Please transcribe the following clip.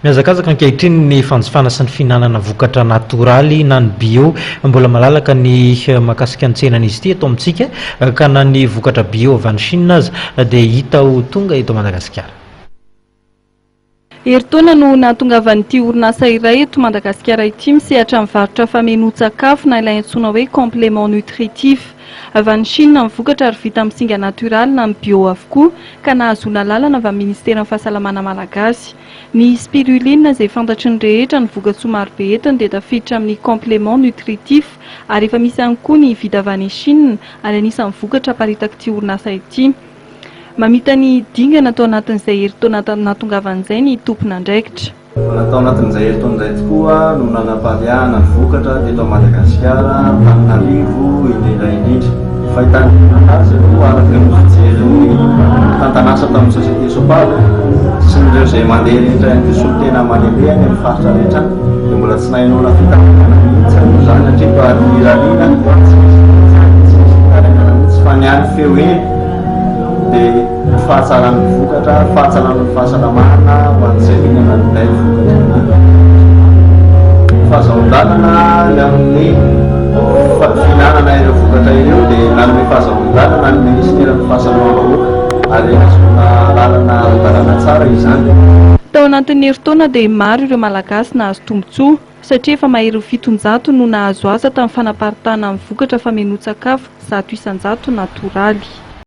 Miazakazaka ankehitriny ny fanjifana sy ny fihinanana vokatra natoraly na ny bio mbola malalaka ny mahakasika ny tsenan'izy ity eto amintsika ka na ny vokatra bio avy any Chine aza dia hita ho tonga eto Madagasikara. Herintaona no nahatongavan'ity orinasa iray eto Madagasikara ity misehatra mivarotra famenoan-tsakafo na ilay antsoina hoe complément nutritif. Avy any Chine ny vokatra ary vita amin'ny singa natoraly na ny bio avokoa ka nahazoana lalana avy amin'ny ministera ny fahasalamana malagasy. Ny spiruline izay fantatry ny rehetra ny vokatsoa maro be entiny dia tafiditra amin'ny complément nutritif ary efa misy ihany koa ny vita avy any Chine ary anisan'ny vokatra paritaka ity orinasa ity. Mamita ny dingana atao anatin'izay herintaona nahatongavan'izay ny tompon'andraikitra. Natao anatin'izay herintaona izay tokoa no nanapariahana ny vokatra teto Madagasikara Antananarivo indrindra. Fahitana azy aloha araka ny fijery tantanasa tamin'ny société Sopalo sy ireo izay mandeha rehetra ny solitena mandeha any amin'ny faritra rehetra dia mbola tsy nahinao fitanana mihitsy izany hatreto ary mirarina tsy faniany feo eny dia fahatsaran'ny vokatra, fahatsaran'ny fahasalamana ho an'izay mihinana an'ilay vokatra. Fahazon-dalana ny amin'ny fihinanana ireo vokatra ireo dia nanome fahazon-dalana ny ministeran'ny fahasalamana ary azona lalana ara-dalana tsara izany. Tao anatin'ny herintaona dia maro ireo malagasy nahazo tombotsoa satria efa mahery 700 no nahazo asa tamin'ny fanaparitahana amin'ny vokatra famenoan-tsakafo 100 isan-jato natoraly.